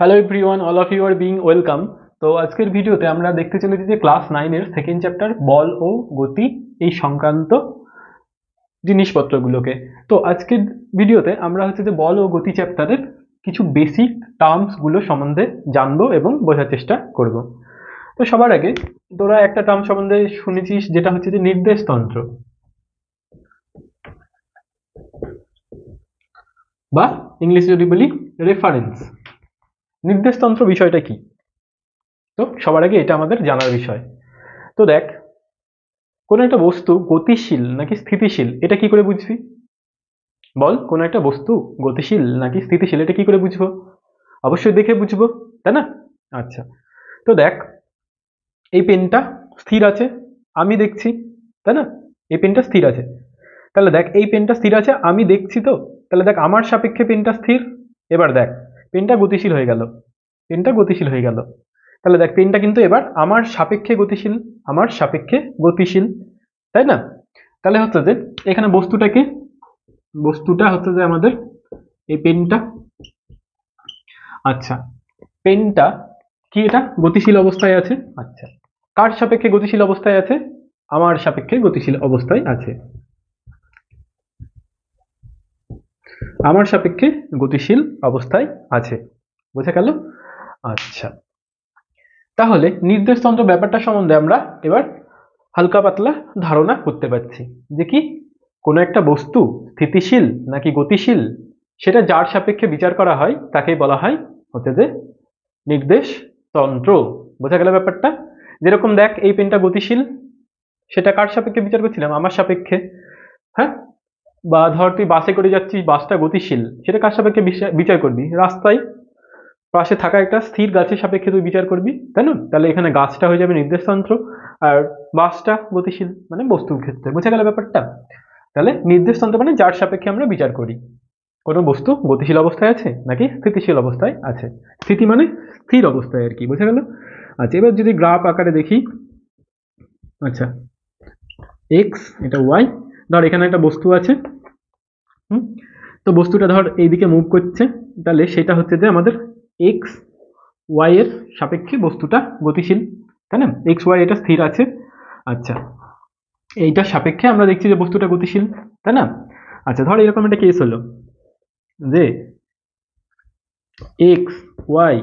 Hello everyone, all of you are being welcome. তো আজকের ভিডিওতে আমরা দেখতে চলেছি যে ক্লাস 9-এর সেকেন্ড চ্যাপ্টার বল ও গতি এই সংক্রান্ত জিনিসপত্রগুলোকে। তো আজকের ভিডিওতে আমরা হচ্ছে যে বল ও গতি চ্যাপ্টারের কিছু বেসিক টার্মসগুলো সম্বন্ধে জানবো এবং বোঝার চেষ্টা করব। তো সবার আগে তোরা একটা টার্ম সম্বন্ধে শুনেছিস, যেটা হচ্ছে যে নির্দেশতন্ত্র বা ইংলিশে যদি বলি রেফারেন্স। নির্দেশতন্ত্র বিষয়টা কি? তো সবার আগে এটা আমাদের জানার বিষয়। তো দেখ, কোনো একটা বস্তু গতিশীল নাকি স্থিতিশীল এটা কি করে বুঝবি? বল, কোনো একটা বস্তু গতিশীল নাকি স্থিতিশীল এটা কি করে বুঝবো? অবশ্যই দেখে বুঝবো, তাই না? আচ্ছা, তো দেখ, এই পেনটা স্থির আছে, আমি দেখছি, তাই না? এই পেনটা স্থির আছে, তাহলে দেখ এই পেনটা স্থির আছে, আমি দেখছি, তো তাহলে দেখ আমার সাপেক্ষে পেনটা স্থির। এবার দেখ, পেনটা গতিশীল হয়ে গেল, পেনটা গতিশীল হয়ে গেল, তাহলে দেখ পেনটা কিন্তু এবার আমার সাপেক্ষে গতিশীল, আমার সাপেক্ষে গতিশীল, তাই না? তাহলে হচ্ছে যে এখানে বস্তুটা হচ্ছে যে আমাদের এই পেনটা। আচ্ছা, পেনটা কি এটা গতিশীল অবস্থায় আছে? আচ্ছা, কার সাপেক্ষে গতিশীল অবস্থায় আছে? আমার সাপেক্ষে গতিশীল অবস্থায় আছে, আমার সাপেক্ষে গতিশীল অবস্থায় আছে, বোঝা গেল? আচ্ছা, তাহলে নির্দেশতন্ত্র ব্যাপারটা সম্বন্ধে আমরা এবার হালকা পাতলা ধারণা করতে পারছি যে কি কোনো একটা বস্তু স্থিতিশীল নাকি গতিশীল সেটা যার সাপেক্ষে বিচার করা হয় তাকে বলা হয় হচ্ছে যে নির্দেশতন্ত্র। বোঝা গেল ব্যাপারটা? যেরকম দেখ, এই পেনটা গতিশীল, সেটা কার সাপেক্ষে বিচার করছিলাম? আমার সাপেক্ষে। হ্যাঁ, বা ধর তুই বাসে করে যাচ্ছিস, বাসটা গতিশীল, সেটা কার সাপেক্ষে বিচার করবি? রাস্তায় পাশে থাকা একটা স্থির গাছের সাপেক্ষে তুই বিচার করবি, তাই না? তাহলে এখানে গাছটা হয়ে যাবে নির্দেশতন্ত্র, আর বাসটা গতিশীল মানে বস্তুর ক্ষেত্রে। বোঝা গেল ব্যাপারটা? তাহলে নির্দেশতন্ত্র মানে যার সাপেক্ষে আমরা বিচার করি কোনো বস্তু গতিশীল অবস্থায় আছে নাকি স্থিতিশীল অবস্থায় আছে। স্থিতি মানে স্থির অবস্থায় আর কি, বোঝা গেল? আচ্ছা, এবার যদি গ্রাফ আকারে দেখি, আচ্ছা এক্স, এটা ওয়াই, ধর এখানে একটা বস্তু আছে, হুম, তো বস্তুটা ধর এইদিকে মুভ করছে, তাহলে সেটা হচ্ছে যে আমাদের এক্স ওয়াই এর সাপেক্ষে বস্তুটা গতিশীল, তাই না? এক্স ওয়াই এটা স্থির আছে। আচ্ছা, এইটার সাপেক্ষে আমরা দেখছি যে বস্তুটা গতিশীল, তাই না? আচ্ছা, ধর এরকম একটা কেস হলো যে এক্স ওয়াই,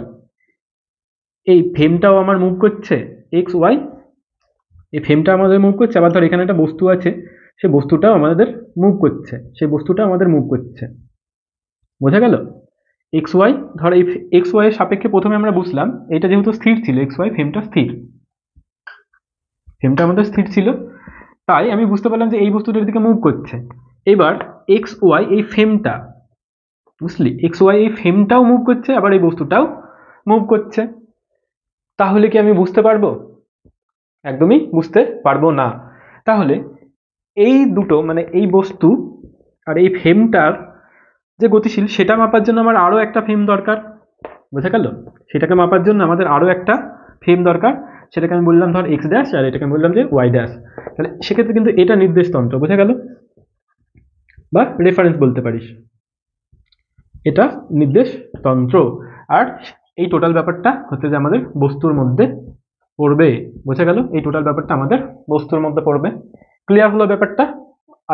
এই ফ্রেমটাও আমার মুভ করছে, এক্স ওয়াই এই ফ্রেমটা আমাদের মুভ করছে, আবার ধর এখানে একটা বস্তু আছে, সে বস্তুটাও আমাদের মুভ করছে, সেই বস্তুটা আমাদের মুভ করছে, বোঝা গেল? এক্স ওয়াই, ধর এই এক্স ওয়াই এর সাপেক্ষে প্রথমে আমরা বুঝলাম এটা যেহেতু স্থির ছিল, এক্স ওয়াই ফ্রেমটা স্থির, ফ্রেমটা আমাদের স্থির ছিল, তাই আমি বুঝতে পারলাম যে এই বস্তুটার দিকে মুভ করছে। এবার এক্স ওয়াই এই ফ্রেমটা, বুঝলি, এক্স ওয়াই এই ফ্রেমটাও মুভ করছে, আবার এই বস্তুটাও মুভ করছে, তাহলে কি আমি বুঝতে পারবো? একদমই বুঝতে পারবো না। তাহলে এই দুটো মানে এই বস্তু আর এই ফ্রেমটার যে গতিশীল সেটা মাপার জন্য আমার আরো একটা ফ্রেম দরকার, বোঝা গেল? সেটাকে মাপার জন্য আমাদের আরো একটা ফ্রেম দরকার, সেটাকে আমি বললাম ধর এক্স ড্যাশ, আর এটাকে আমি বললাম যে ওয়াই ড্যাশ। তাহলে সেক্ষেত্রে কিন্তু এটা নির্দেশতন্ত্র, বোঝা গেল? বা রেফারেন্স বলতে পারিস, এটা নির্দেশতন্ত্র। আর এই টোটাল ব্যাপারটা হচ্ছে যে আমাদের বস্তুর মধ্যে পড়বে, বোঝা গেল? এই টোটাল ব্যাপারটা আমাদের বস্তুর মধ্যে পড়বে। ক্লিয়ার হলো ব্যাপারটা?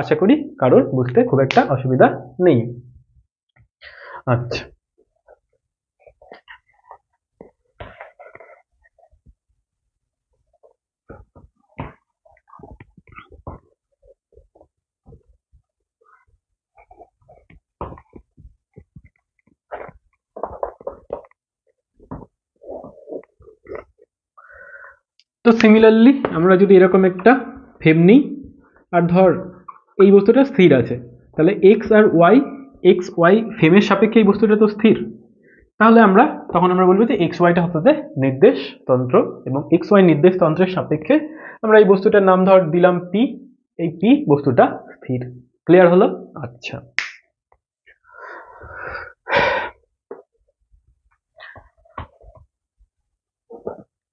আশা করি কারোর বুঝতে খুব একটা অসুবিধা নেই। আচ্ছা, তো সিমিলারলি আমরা যদি এরকম একটা ফ্রেম নিই, আর ধর এই বস্তুটা স্থির আছে, তাহলে এক্স আর ওয়াই, এক্স ওয়াই ফ্রেমের সাপেক্ষে এই বস্তুটা তো স্থির, তাহলে তখন আমরা বলবো যে এক্স ওয়াইটা হচ্ছে নির্দেশতন্ত্র, এবং এক্স ওয়াই নির্দেশতন্ত্রের সাপেক্ষে আমরা এই বস্তুটার নাম ধর দিলাম পি, এই পি বস্তুটা স্থির। ক্লিয়ার হলো? আচ্ছা,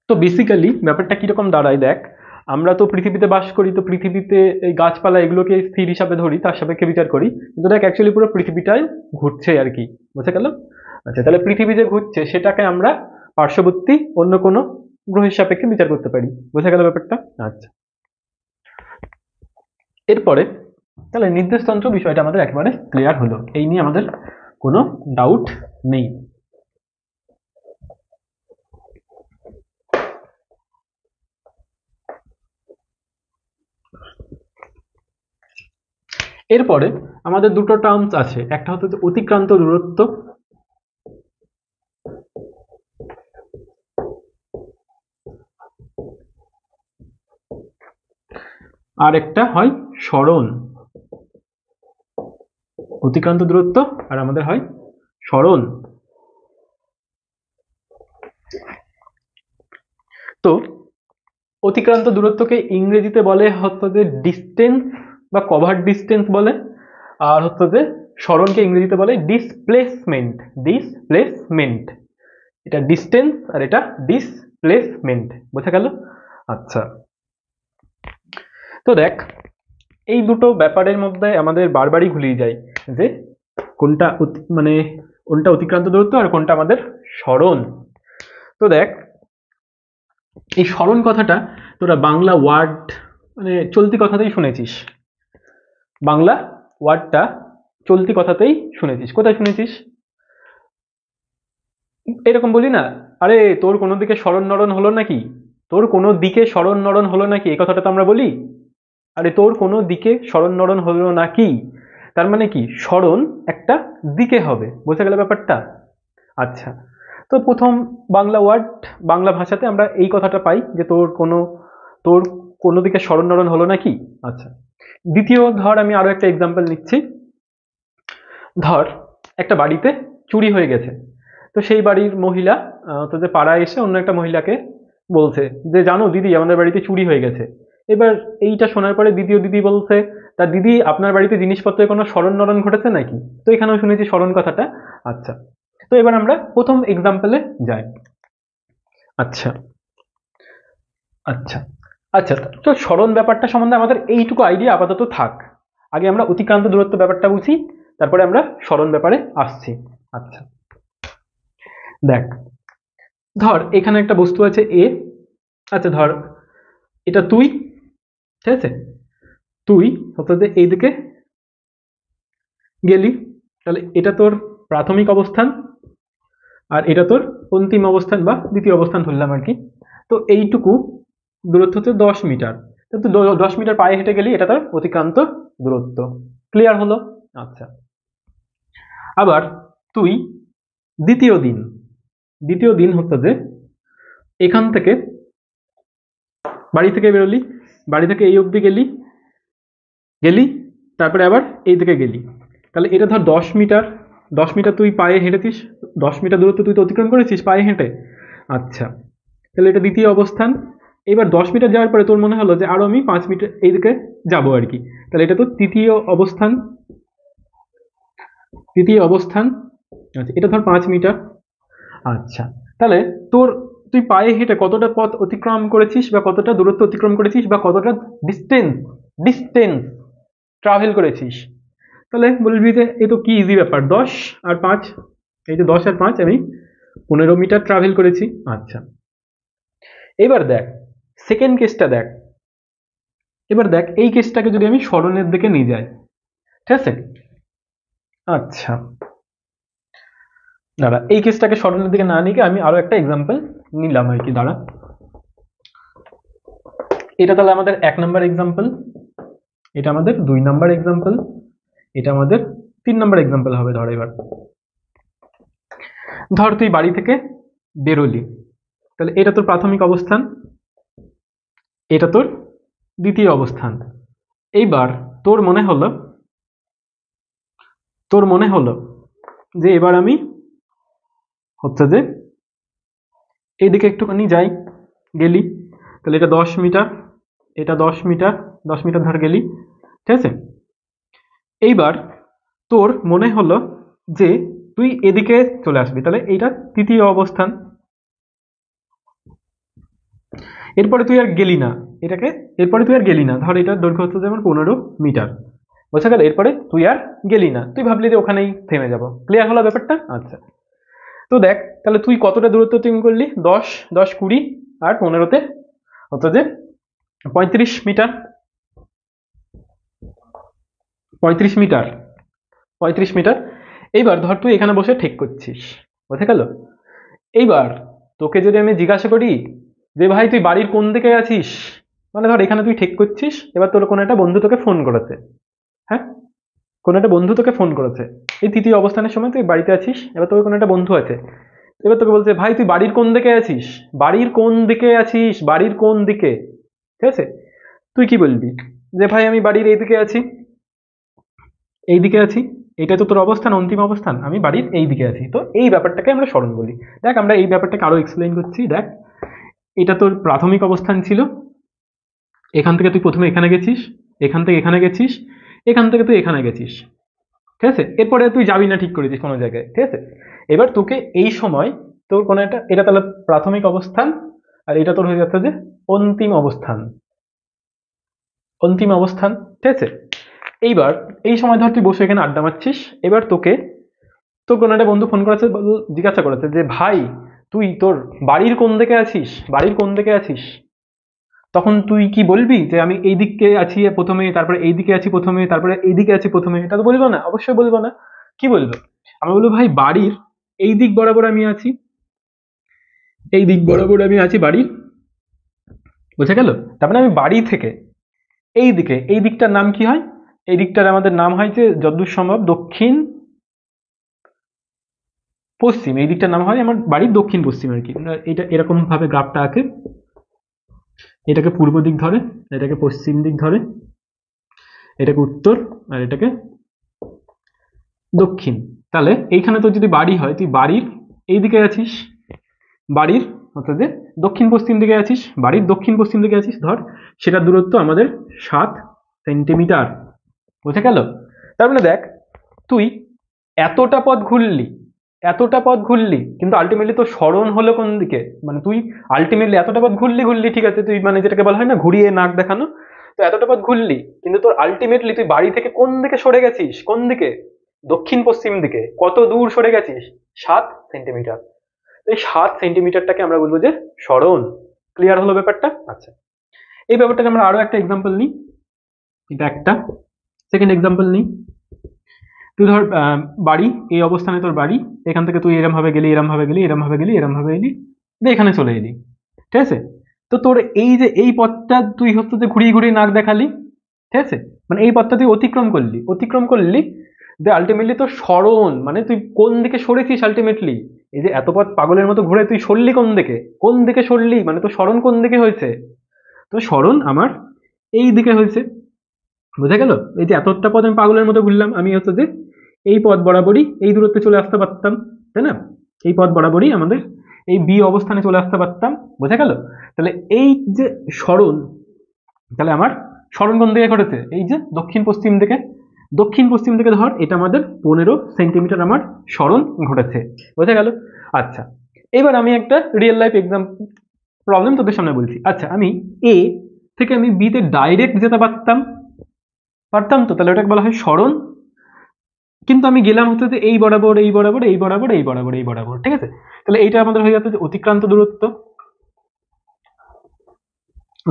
তো বেসিক্যালি ব্যাপারটা কিরকম দাঁড়ায় দেখ, আমরা তো পৃথিবীতে বাস করি, তো পৃথিবীতে এই গাছপালা এগুলোকে স্থির হিসাবে ধরি, তার সাপেক্ষে বিচার করি, কিন্তু দেখ অ্যাকচুয়ালি পুরো পৃথিবীটাই ঘুরছে আর কি, বুঝে গেল? আচ্ছা, তাহলে পৃথিবী যে ঘুরছে সেটাকে আমরা পার্শ্ববর্তী অন্য কোনো গ্রহের সাপেক্ষে বিচার করতে পারি। বোঝা গেল ব্যাপারটা? আচ্ছা, এরপরে তাহলে নির্দেশতন্ত্র বিষয়টা আমাদের একেবারে ক্লিয়ার হলো, এই নিয়ে আমাদের কোনো ডাউট নেই। এরপরে আমাদের দুটো টার্মস আছে, একটা হচ্ছে অতিক্রান্ত দূরত্ব, আর একটা হয় সরণ। অতিক্রান্ত দূরত্ব আর আমাদের হয় সরণ। তো অতিক্রান্ত দূরত্বকে ইংরেজিতে বলে হচ্ছে যে ডিস্টেন্স বা কভার ডিস্টেন্স বলে, আর হচ্ছে যে সরণকে ইংরেজিতে বলে ডিসপ্লেসমেন্ট। ডিসপ্লেসমেন্ট, এটা ডিস্টেন্স আর এটা ডিসপ্লেসমেন্ট। বোঝা গেল? আচ্ছা, তো দেখ এই দুটো ব্যাপারের মধ্যে আমাদের বারবারই ঘুলিয়ে যায় যে কোনটা মানে কোনটা অতিক্রান্ত দূরত্ব আর কোনটা আমাদের সরণ। তো দেখ এই সরণ কথাটা তোরা বাংলা ওয়ার্ড মানে চলতি কথাতেই শুনেছিস, বাংলা ওয়ার্ডটা চলতি কথাতেই শুনেছিস। কোথায় শুনেছিস? এরকম বলি না, আরে তোর কোনো দিকে সরণ নরণ হলো নাকি, তোর কোনো দিকে সরণ নরণ হলো নাকি, এই কথাটা তো আমরা বলি। আরে তোর কোনো দিকে সরণ নরণ হলো নাকি, তার মানে কি সরণ একটা দিকে হবে। বোঝা গেল ব্যাপারটা? আচ্ছা, তো প্রথম বাংলা ওয়ার্ড বাংলা ভাষাতে আমরা এই কথাটা পাই যে তোর কোনো দিকে সরণ নরণ হলো নাকি। আচ্ছা, দ্বিতীয় ধর আমি আরো একটা এক্সাম্পল নিচ্ছি। ধর একটা বাড়িতে চুরি হয়ে গেছে, তো সেই বাড়ির মহিলা তোদের পাড়ায় এসে অন্য একটা মহিলাকে বলছে যে জানো দিদি আমাদের বাড়িতে চুরি হয়ে গেছে। এবার এইটা শোনার পরে দ্বিতীয় দিদি বলছে তা দিদি আপনার বাড়িতে জিনিসপত্রের কোনো সরণ নরণ ঘটেছে নাকি। তো এখানেও শুনেছি সরণ কথাটা। আচ্ছা, তো এবার আমরা প্রথম এক্সাম্পলে যাই। আচ্ছা আচ্ছা আচ্ছা, তো সরণ ব্যাপারটা সম্বন্ধে আমাদের এইটুকু আইডিয়া আপাতত থাক। আগে আমরা অতিক্রান্ত দূরত্ব ব্যাপারটা বুঝি, তারপরে আমরা সরণ ব্যাপারে আসছি। আচ্ছা, দেখ ধর এখানে একটা বস্তু আছে এ। আচ্ছা ধর এটা তুই, ঠিক আছে, তুই হচ্ছে এইদিকে গেলি, তাহলে এটা তোর প্রাথমিক অবস্থান আর এটা তোর অন্তিম অবস্থান বা দ্বিতীয় অবস্থান ধরলাম আর কি। তো এইটুকু দূরত্ব হচ্ছে 10 মিটার। তো তুই 10 মিটার পায়ে হেঁটে গেলি, এটা তোর অতিক্রান্ত দূরত্ব। ক্লিয়ার হলো? আচ্ছা, আবার তুই দ্বিতীয় দিন হচ্ছে যে এখান থেকে বাড়ি থেকে বেরোলি, বাড়ি থেকে এই অবধি গেলি তারপরে আবার এই দিকে গেলি, তাহলে এটা ধর 10 মিটার। 10 মিটার তুই পায়ে হেঁটেছিস, 10 মিটার দূরত্ব তুই তো অতিক্রম করেছিস পায়ে হেঁটে। আচ্ছা, তাহলে এটা দ্বিতীয় অবস্থান। এবার 10 মিটার যাওয়ার পরে তোর মনে হলো যে আরো আমি 5 মিটার এইদিকে যাবো আর কি, তাহলে এটা তো তৃতীয় অবস্থান। আচ্ছা, এটা ধর 5 মিটার। আচ্ছা, তাহলে তুই পায়ে হেঁটে কতটা পথ অতিক্রম করেছিস বা কতটা দূরত্ব অতিক্রম করেছিস বা কতটা ডিস্টেন্স ট্রাভেল করেছিস, তাহলে বলবি যে এই তো কি ইজি ব্যাপার, 10 আর 5, এই যে 10 আর 5 আমি 15 মিটার ট্রাভেল করেছি। আচ্ছা, এবার দেখ সেকেন্ড কেসটা দেখ। এবার দেখ এই কেসটাকে যদি আমি সরণের দিকে নিয়ে যাই, ঠিক আছে। আচ্ছা দাঁড়া, এই কেসটাকে সরণের দিকে না নিয়ে আমি আরো একটা এক্সাম্পল নিলাম আর কি। দাঁড়া, এটা তাহলে আমাদের 1 নম্বর এক্সাম্পল, এটা আমাদের 2 নম্বর এক্সাম্পল, এটা আমাদের 3 নম্বর এক্সাম্পল হবে। ধর এবার ধর তুই বাড়ি থেকে বেরোলি, তাহলে এটা তোর প্রাথমিক অবস্থান, এটা তোর দ্বিতীয় অবস্থান। এইবার তোর মনে হলো যে এবার আমি হচ্ছে যে এইদিকে একটুখানি যাই, গেলি, তাহলে এটা 10 মিটার, এটা 10 মিটার, 10 মিটার ধর গেলি, ঠিক আছে। এইবার তোর মনে হলো যে তুই এদিকে চলে আসবি, তাহলে এইটা তৃতীয় অবস্থান। এরপরে তুই আর গেলি না এটাকে, এরপরে তুই আর গেলি না, ধর এটার দৈর্ঘ্য হচ্ছে যেমন 15 মিটার। বোঝা গেল? এরপরে তুই আর গেলি না, তুই ভাবলি যে ওখানেই থেমে যাব। ক্লিয়ার হলো ব্যাপারটা? আচ্ছা, তো দেখ তাহলে তুই কতটা দূরত্ব অতিক্রম করলি, 10, 10, 20 আর 15-তে হতো যে 35 মিটার। 35 metre, 35 metre. এইবার ধর তুই এখানে বসে ঠিক করছিস, বোঝা গেল? এইবার তোকে যদি আমি জিজ্ঞাসা করি যে ভাই তুই বাড়ির কোন দিকে আছিস, মানে ধর এখানে তুই ঠিক করছিস, এবার তোর কোনো একটা বন্ধু তোকে ফোন করেছে, হ্যাঁ, কোনো একটা বন্ধু তোকে ফোন করেছে, এই তৃতীয় অবস্থানের সময় তুই বাড়িতে আছিস, এবার তোর কোনো একটা বন্ধু আছে, এবার তোকে বলছে ভাই তুই বাড়ির কোন দিকে আছিস, বাড়ির কোন দিকে আছিস, বাড়ির কোন দিকে, ঠিক আছে? তুই কি বলবি যে ভাই আমি বাড়ির এইদিকে আছি, এইদিকে আছি, এটা তো তোর অবস্থান, অন্তিম অবস্থান, আমি বাড়ির এই দিকে আছি। তো এই ব্যাপারটাকে আমরা স্মরণ বলি। দেখ আমরা এই ব্যাপারটাকে আরো এক্সপ্লেইন করছি। দেখ এটা তোর প্রাথমিক অবস্থান ছিল, এখান থেকে তুই প্রথমে এখানে গেছিস, এখান থেকে এখানে গেছিস, এখান থেকে তুই এখানে গেছিস, ঠিক আছে? এরপরে তুই যাবি না ঠিক করেছিস কোনো জায়গায়, ঠিক আছে? এবার তোকে এই সময় তোর কোনো একটা, এটা তাহলে প্রাথমিক অবস্থান, আর এটা তোর হয়ে যাচ্ছে যে অন্তিম অবস্থান, অন্তিম অবস্থান, ঠিক আছে? এইবার এই সময় ধর তুই বসে এখানে আড্ডা মারছিস, এবার তোকে তোর কোনো একটা বন্ধু ফোন করেছে, জিজ্ঞাসা করেছে যে ভাই তুই তোর বাড়ির কোন দিকে আছিস, বাড়ির কোন দিকে আছিস, তখন তুই কি বলবি যে আমি এই দিকে আছি প্রথমে, তারপরে এই দিকে আছি প্রথমে, তারপরে এই দিকে আছি প্রথমে? এটা তো বলবো না, অবশ্যই বলবো না। কি বলবো? আমি বলবো ভাই বাড়ির এই দিক বরাবর আমি আছি, এই দিক বরাবর আমি আছি বাড়ির, বুঝে গেল? তার মানে আমি বাড়ি থেকে এই দিকে, এই দিকটার নাম কি হয়, এই দিকটার আমাদের নাম হয় যে যতদূর সম্ভব দক্ষিণ পশ্চিম, এই দিকটার নাম হয় আমার বাড়ির দক্ষিণ পশ্চিম আর কি। এটা এরকম ভাবে গ্রাফটা আঁকে, এটাকে পূর্ব দিক ধরে, এটাকে পশ্চিম দিক ধরে, এটাকে উত্তর, আর এটাকে দক্ষিণ। তাহলে এইখানে তোর যদি বাড়ি হয়, তুই বাড়ির এই দিকে আছিস, বাড়ির অর্থাৎ যে দক্ষিণ পশ্চিম দিকে আছিস, বাড়ির দক্ষিণ পশ্চিম দিকে আছিস ধর, সেটার দূরত্ব আমাদের 7 সেন্টিমিটার, বুঝে গেল? তার মানে দেখ তুই এতটা পথ ঘুরলি, এতটা পথ ঘুরলি, কিন্তু আলটিমেটলি তোর স্মরণ হলো কোন দিকে, মানে তুই আলটিমেটলি এতটা পথ ঘুরলি ঘুরলি, ঠিক আছে, তুই মানে যেটাকে বলা হয় না ঘুরিয়ে নাক দেখানো, তো এতটা পথ ঘুরলি, কিন্তু তোর আলটিমেটলি তুই বাড়ি থেকে কোন দিকে সরে গেছিস, কোন দিকে? দক্ষিণ পশ্চিম দিকে। কত দূর সরে গেছিস? 7 সেন্টিমিটার। এই 7 সেন্টিমিটারটাকে আমরা বলবো যে স্মরণ। ক্লিয়ার হলো ব্যাপারটা? আচ্ছা, এই ব্যাপারটাকে আমরা আরো একটা এক্সাম্পল নিই, এটা একটা সেকেন্ড এক্সাম্পল নিই। তুই ধর বাড়ি, এই অবস্থানে তোর বাড়ি, এখান থেকে তুই এরম ভাবে গেলি, এরম ভাবে গেলি, এরম ভাবে গেলি, এরম ভাবে এলি, দিয়ে এখানে চলে এলি, ঠিক আছে? তো তোর এই যে এই পথটা তুই হচ্ছে যে ঘুরিয়ে ঘুরিয়ে নাক দেখালি, ঠিক আছে, মানে এই পথটা তুই অতিক্রম করলি, অতিক্রম করলি, যে আলটিমেটলি তোর স্মরণ, মানে তুই কোন দিকে সরেছিস আলটিমেটলি, এই যে এত পথ পাগলের মতো ঘুরে তুই সরলি কোন দিকে, কোন দিকে সরলি, মানে তোর স্মরণ কোন দিকে হয়েছে? তো স্মরণ আমার এই দিকে হয়েছে, বোঝা গেল? এই যে এতটা পথ আমি পাগলের মতো ঘুরলাম, আমি হচ্ছে যে এই পথ বরাবরই এই দূরত্বে চলে আসতে পারতাম, তাই না? এই পথ বরাবরই আমাদের এই বি অবস্থানে চলে আসতে পারতাম, বোঝা গেল? তাহলে এই যে স্মরণ, তাহলে আমার স্মরণ কোন দিকে ঘটেছে? এই যে দক্ষিণ পশ্চিম দিকে, দক্ষিণ পশ্চিম দিকে ধর, এটা আমাদের 15 সেন্টিমিটার আমার স্মরণ ঘটেছে, বোঝা গেল? আচ্ছা, এবার আমি একটা রিয়েল লাইফ এক্সাম প্রবলেম তোদের সামনে বলছি। আচ্ছা, আমি এ থেকে আমি বি তে ডাইরেক্ট যেতে পারতাম, পারতাম তো, তাহলে ওটাকে বলা হয় স্মরণ। কিন্তু আমি গেলাম হচ্ছে যে এই বরাবর, এই বরাবর, এই বরাবর, এই বরাবর, এই বরাবর, ঠিক আছে? তাহলে এইটা আমাদের হয়ে যাচ্ছে যে অতিক্রান্ত দূরত্ব,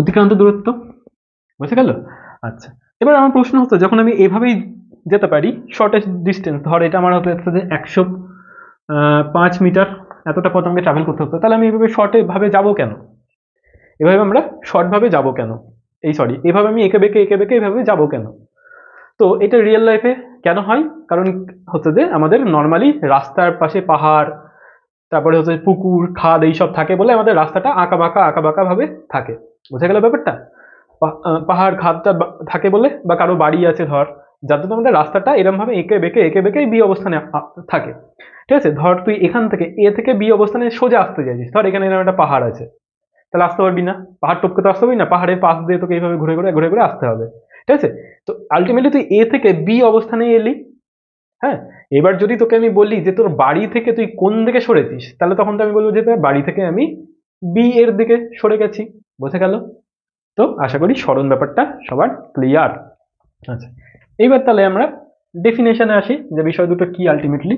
অতিক্রান্ত দূরত্ব, বুঝে গেল? আচ্ছা, এবার আমার প্রশ্ন হচ্ছে যখন আমি এভাবেই যেতে পারি শর্টেস্ট ডিস্টেন্স, ধর এটা আমার হতে যাচ্ছে যে 105 মিটার, এতটা পথ আমাকে ট্রাভেল করতে হতো, তাহলে আমি এভাবে শর্টে ভাবে যাবো কেন? এভাবে আমরা শর্ট ভাবে যাবো কেন? এই সরি, এভাবে আমি এঁকে বেঁকে এভাবে যাবো কেন? তো এটা রিয়েল লাইফে কেন হয়? কারণ হচ্ছে যে আমাদের নর্মালি রাস্তার পাশে পাহাড়, তারপরে হচ্ছে পুকুর খাদ এইসব থাকে বলে আমাদের রাস্তাটা আঁকা বাঁকা ভাবে থাকে, বোঝা গেল ব্যাপারটা? পাহাড় খাদটা থাকে বলে, বা কারো বাড়ি আছে ধর, যার জন্য আমাদের রাস্তাটা এরকম ভাবে এঁকে বেঁকে বি অবস্থানে থাকে, ঠিক আছে? ধর তুই এখান থেকে এ থেকে বি অবস্থানে সোজা আসতে চাইছিস, ধর এখানে এরকম একটা পাহাড় আছে, তাহলে আসতে পারবি না, পাহাড় টপকে তো আসতে পারবি না, পাহাড়ের পাশ দিয়ে তোকে এইভাবে ঘুরে আসতে হবে, ঠিক আছে? তো আলটিমেটলি তুই এ থেকে বি অবস্থানে এলি, হ্যাঁ। এবার যদি তোকে আমি বলি যে তোর বাড়ি থেকে তুই কোন দিকে সরেছিস, তাহলে তখন তো আমি বলবো যে বাড়ি থেকে আমি বি এর দিকে সরে গেছি, বোঝা গেল? তো আশা করি স্মরণ ব্যাপারটা সবার ক্লিয়ার। আচ্ছা, এইবার তাহলে আমরা ডেফিনেশনে আসি যে বিষয় দুটো কি আলটিমেটলি।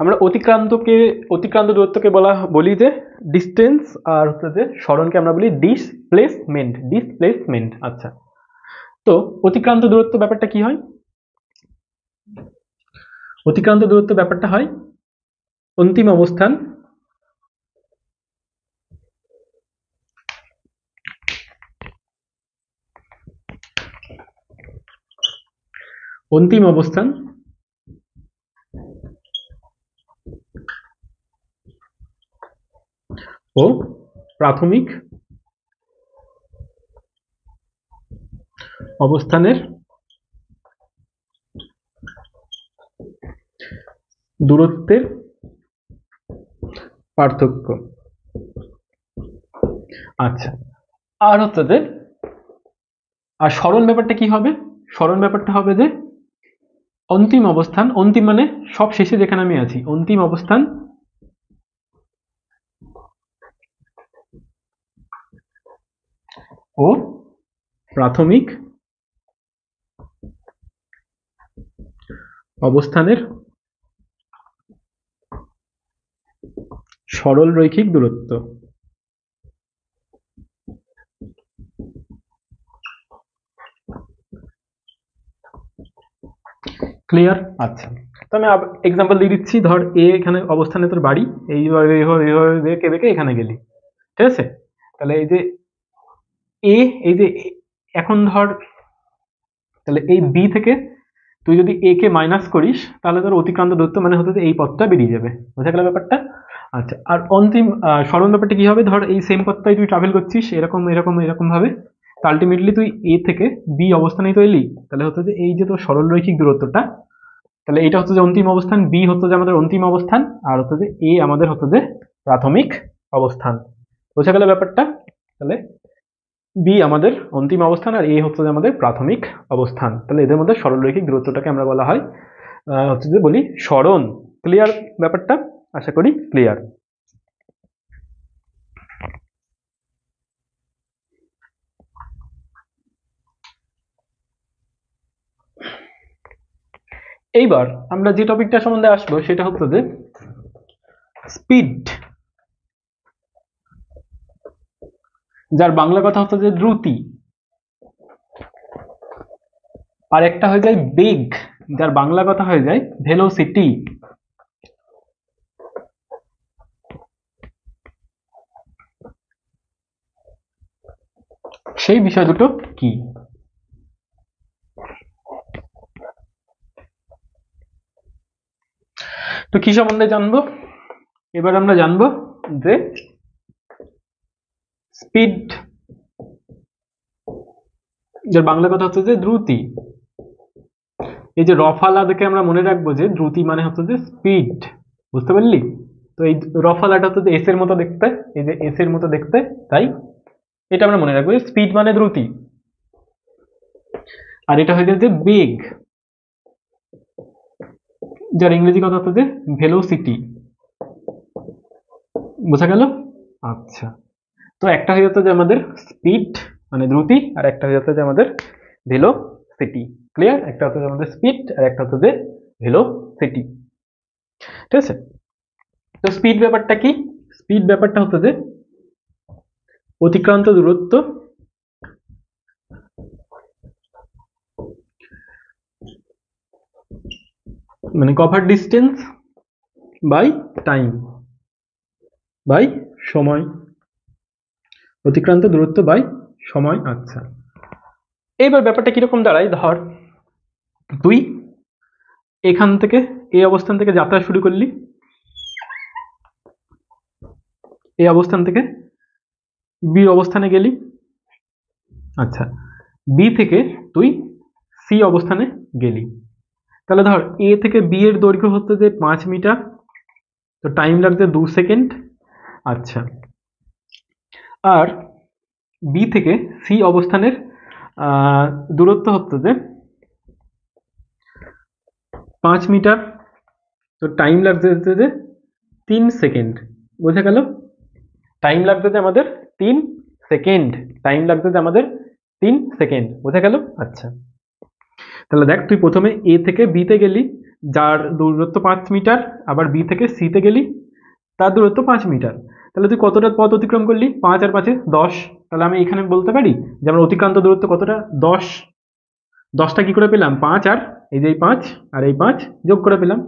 আমরা অতিক্রান্ত দূরত্বকে বলি যে ডিস্টেন্স, আর হচ্ছে যে সরণকে আমরা বলি ডিসপ্লেসমেন্ট। আচ্ছা, তো অতিক্রান্ত দূরত্ব ব্যাপারটা কি হয়? অতিক্রান্ত দূরত্ব ব্যাপারটা হয় অন্তিম অবস্থান ও প্রাথমিক অবস্থানের দূরত্বের পার্থক্য। আচ্ছা, আর হচ্ছে যে আর সরণ ব্যাপারটা কি হবে? সরণ ব্যাপারটা হবে যে অন্তিম মানে সব শেষে যেখানে আমি আছি, অন্তিম অবস্থান ও প্রাথমিক অবস্থানের সরল রৈখিক দূরত্ব। ক্লিয়ার? আচ্ছা, তো আমি এক্সাম্পল দিয়ে দিচ্ছি। ধর এখানে অবস্থানে তোর বাড়ি, এইভাবে বেঁকে বেঁকে এখানে গেলি, ঠিক আছে? তাহলে এই যে এখন ধর, তাহলে এই বি থেকে তুই যদি এ কে মাইনাস করিস, তাহলে তোর অতিক্রান্ত দূরত্ব মানে হতে এই পথটা বেরিয়ে যাবে। বোঝা গেল ব্যাপারটা? আচ্ছা, আর অন্তিম সরণ ব্যাপারটা কি হবে? ধর এই সেম পথটাই তুই ট্রাভেল করছিস এরকম ভাবে, আলটিমেটলি তুই এ থেকে বি অবস্থানেই তো এলি। তাহলে হচ্ছে যে এই যে তোর সরল রৈখিক দূরত্বটা, তাহলে এটা হচ্ছে যে অন্তিম অবস্থান, বি হচ্ছে যে আমাদের অন্তিম অবস্থান, আর হচ্ছে যে এ আমাদের হচ্ছে যে প্রাথমিক অবস্থান। বোঝা গেল ব্যাপারটা? তাহলে বি আমাদের অন্তিম অবস্থান আর এ হচ্ছে যে আমাদের প্রাথমিক অবস্থান। তাহলে এদের মধ্যে সরলরৈখিক দূরত্বটাকে আমরা বলা হয় হচ্ছে যে বলি সরণ। ক্লিয়ার ব্যাপারটা? আশা করি ক্লিয়ার। এইবার আমরা যে টপিকটা সম্বন্ধে আসবো সেটা হচ্ছে যে স্পিড, যার বাংলা কথা হচ্ছে যে দ্রুতি, আর একটা হয়ে যায় বেগ, যার বাংলা কথা হয়ে যায় ভেলোসিটি। সেই বিষয় দুটো কি? তো কি সম্বন্ধে জানবো? এবার আমরা জানবো যে স্পিড, যার বাংলা কথা হচ্ছে যে দ্রুতি। এই যে রফালা দেখে আমরা মনে রাখবো যে দ্রুতি মানে হচ্ছে যে স্পিড। বুঝতে পারলি? তো এই রফালাটা হচ্ছে যে এস এর মতো দেখতে, এই যে এস এর মতো দেখতে, তাই এটা আমরা মনে রাখবো যে স্পিড মানে দ্রুতি। আর এটা হয়ে যায় যে বেগ, যার ইংরেজি কথা হচ্ছে যে ভেলোসিটি। বোঝা গেল? আচ্ছা, তো একটা হয়ে যাচ্ছে যে আমাদের স্পিড মানে দ্রুতি, আর একটা হয়ে যাচ্ছে যে আমাদের ভেলোসিটি। ক্লিয়ার? একটা হচ্ছে যে আমাদের স্পিড আর একটা হচ্ছে যে ভেলোসিটি। ঠিক আছে? তো স্পিড ব্যাপারটা কি? স্পিড ব্যাপারটা হচ্ছে যে অতিক্রান্ত দূরত্ব মানে cover distance by time by সময়, অতিক্রান্ত দূরত্ব বাই সময়। আচ্ছা, এইবার ব্যাপারটা কিরকম দাঁড়ায়? ধর তুই এখান থেকে এই অবস্থান থেকে যাত্রা শুরু করলি, এই অবস্থান থেকে বি অবস্থানে গেলি। আচ্ছা, বি থেকে তুই সি অবস্থানে গেলি। তাহলে ধর এ থেকে বি এর দৈর্ঘ্য হচ্ছে যে 5 মিটার, তো টাইম লাগছে 2 সেকেন্ড। আচ্ছা, আর বি থেকে সি অবস্থানের দূরত্ব হচ্ছে যে 5 মিটার, তো টাইম লাগছে যে 3 সেকেন্ড। বোঝা গেল? টাইম লাগছে যে আমাদের 3 সেকেন্ড, টাইম লাগছে যে আমাদের 3 সেকেন্ড। বোঝা গেল? আচ্ছা, তাহলে দেখ তুই প্রথমে এ থেকে বিতে গেলি, যার দূরত্ব 5 মিটার, আবার বি থেকে সিতে গেলি তার দূরত্ব 5 মিটার। তাহলে তুই কতটা পথ অতিক্রম করলি? 5 আর 5 10। তাহলে আমি এখানে বলতে পারি যে আমার অতিক্রান্ত দূরত্ব কতটা? 10। 10টা কি করে পেলাম? 5 আর এই যে 5 আর এই 5 যোগ করে পেলাম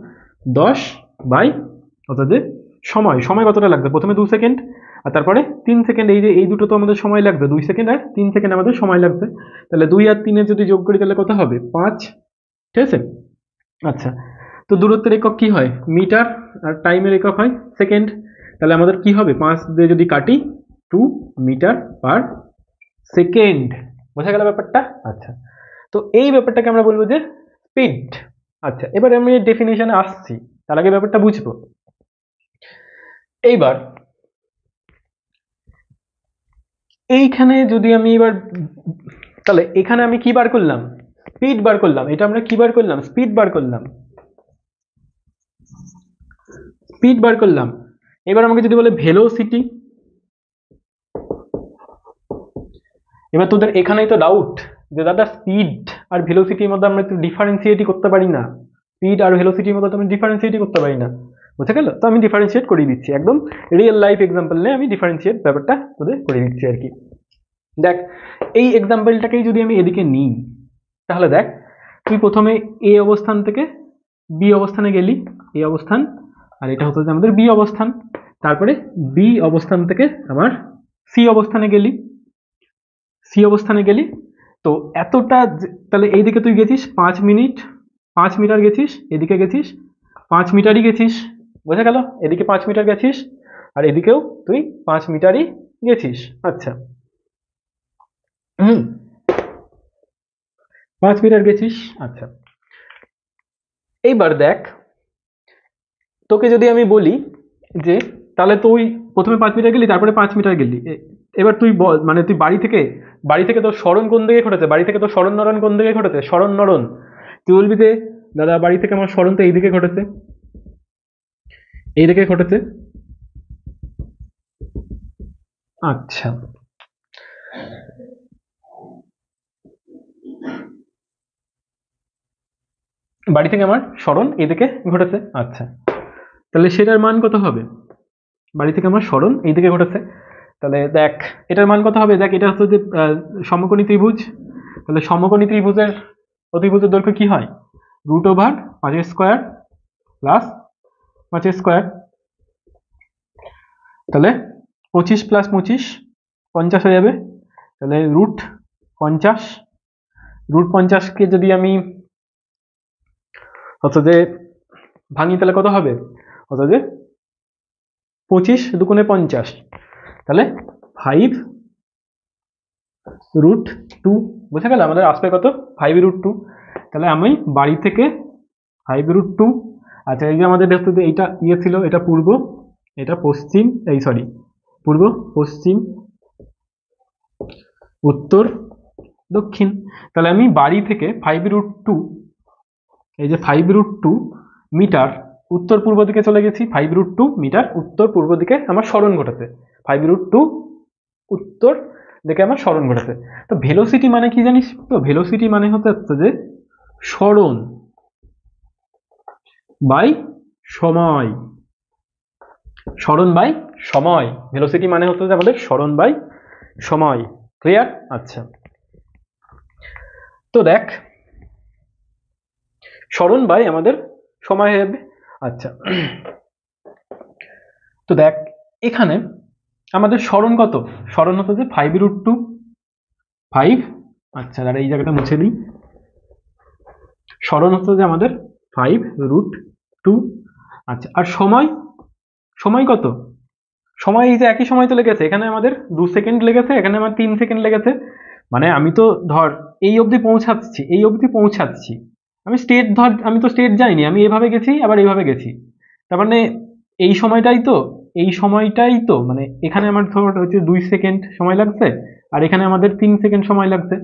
10 বাই অর্থাৎ সময়, সময় কতটা লাগবে? প্রথমে 2 সেকেন্ড আর তারপরে 3 সেকেন্ড। এই যে এই দুটো তো আমাদের সময় লাগবে, 2 সেকেন্ড আর 3 সেকেন্ড আমাদের সময় লাগবে। তাহলে 2 আর 3 এর যদি যোগ করি তাহলে কত হবে? 5। ঠিক আছে? আচ্ছা, তো দূরত্বের একক কি হয়? মিটার, আর টাইমের একক হয় সেকেন্ড। তাহলে আমাদের কি হবে? 5 দিয়ে যদি কাটি 2 মিটার পার সেকেন্ড। বোঝা গেল ব্যাপারটা? আচ্ছা, তো এই ব্যাপারটাকে আমরা বলবো যে স্পিড। আচ্ছা, এবার আমি ডেফিনেশনে আসছি, তার আগে ব্যাপারটা বুঝবো। এইবার এইখানে যদি আমি এবার, তাহলে এখানে আমি কি বার করলাম? স্পিড বার করলাম। এটা আমরা কি বার করলাম? স্পিড বার করলাম, স্পিড বার করলাম। এবার আমাকে যদি বলে ভেলোসিটি, এবার তোদের এখানেই তো ডাউট যে দাদা স্পিড আর ভেলোসিটির মধ্যে আমরা একটু ডিফারেন্সিয়েটই করতে পারি না। স্পিড আর ভেলোসিটির মধ্যে তো আমি ডিফারেন্সিয়েটই করতে পারি না। বুঝে গেল? তো আমি ডিফারেন্সিয়েট করিয়ে দিচ্ছি, একদম রিয়েল লাইফ এক্সাম্পল নিয়ে আমি ডিফারেন্সিয়েট ব্যাপারটা তোদের করে দিচ্ছি আর কি। দেখ, এই এক্সাম্পলটাকেই যদি আমি এদিকে নিই, তাহলে দেখ তুই প্রথমে এ অবস্থান থেকে বি অবস্থানে গেলি, এ অবস্থান, আর এটা হচ্ছে আমাদের বি অবস্থান। তারপরে বি অবস্থান থেকে আমার সি অবস্থানে গেলি, সি অবস্থানে গেলি। তো এতটা তাহলে এইদিকে তুই গেছিস 5 মিনিট, 5 মিটার গেছিস, এদিকে গেছিস 5 মিটারই গেছিস। বোঝা গেল? এদিকে 5 মিটার গেছিস আর এদিকেও তুই 5 মিটারই গেছিস। আচ্ছা, 5 মিটার গেছিস। আচ্ছা, এইবার দেখ, তোকে যদি আমি বলি যে তাহলে তুই প্রথমে 5 মিটার গেলি, তারপরে 5 মিটার গেলি, এবার তুই বল, মানে তুই বাড়ি থেকে তোর স্মরণ কোন দিকে ঘটেছে? বাড়ি থেকে তোর স্মরণ নরণ কোন দিকে ঘটেছে? স্মরণ নরণ। তুই বলবি যে দাদা বাড়ি থেকে আমার স্মরণ তো এইদিকে ঘটেছে, এইদিকে ঘটেছে। আচ্ছা, বাড়ি থেকে আমার স্মরণ এইদিকে ঘটেছে। আচ্ছা, তাহলে সেটার মান কত হবে? বাড়ি থেকে আমার স্মরণ এইদিকে ঘটেছে, তাহলে দেখ এটার মান কত হবে? দেখ, এটা হচ্ছে যে সমকোণী ত্রিভুজ। তাহলে সমকোণী ত্রিভুজের অতিভুজের দৈর্ঘ্য কি হয়? √5 প্লাস 5 তাহলে 25 প্লাস 25 50 হয়ে যাবে। তাহলে √50, √50কে যদি আমি হচ্ছে যে ভাঙি তাহলে কত হবে? হচ্ছে যে 25 দুগুণে 50, তাহলে 5√2। বুঝা গেল? আমাদের আসবে কত? 5√2। তাহলে আমি বাড়ি থেকে 5√2। আচ্ছা, এই যে আমাদের দেখতে যে এইটা ইয়ে ছিল, এটা পূর্ব, এটা পশ্চিম, এই সরি পূর্ব, পশ্চিম, উত্তর, দক্ষিণ। তাহলে আমি বাড়ি থেকে 5√2, এই যে 5√2 মিটার উত্তর পূর্ব দিকে চলে গেছি। 5√2 মিটার উত্তর পূর্ব দিকে আমার স্মরণ ঘটেছে, 5√2 উত্তর দিকে আমার স্মরণ ঘটেছে। তো ভেলোসিটি মানে কি জানিস তো? ভেলোসিটি মানে হচ্ছে যে স্মরণ বাই সময়, স্মরণ বাই সময়। ভেলোসিটি মানে হচ্ছে যে আমাদের স্মরণ বাই সময়। ক্লিয়ার? আচ্ছা, তো দেখ স্মরণ বাই আমাদের সময় হয়ে যাবে। আচ্ছা, তো দেখ এখানে আমাদের স্মরণ কত? স্মরণ হচ্ছে যে 5√2, 5। আচ্ছা, দাঁড়া এই জায়গাটা মুছে দিই। স্মরণ হচ্ছে যে আমাদের 5√2। আচ্ছা, আর সময়, সময় কত? সময় এই যে একই সময় তো লেগেছে, এখানে আমাদের 2 সেকেন্ড লেগেছে, এখানে আমার 3 সেকেন্ড লেগেছে। মানে আমি তো ধর এই অবধি পৌঁছাচ্ছি, এই অবধি পৌঁছাচ্ছি, আমি স্টেট ধর, আমি তো স্টেট যাইনি, আমি এভাবে গেছি আবার এইভাবে গেছি। তার মানে এই সময়টাই তো, এই সময়টাই তো, মানে এখানে আমার ধর হচ্ছে 2 সেকেন্ড সময় লাগছে আর এখানে আমাদের 3 সেকেন্ড সময় লাগছে।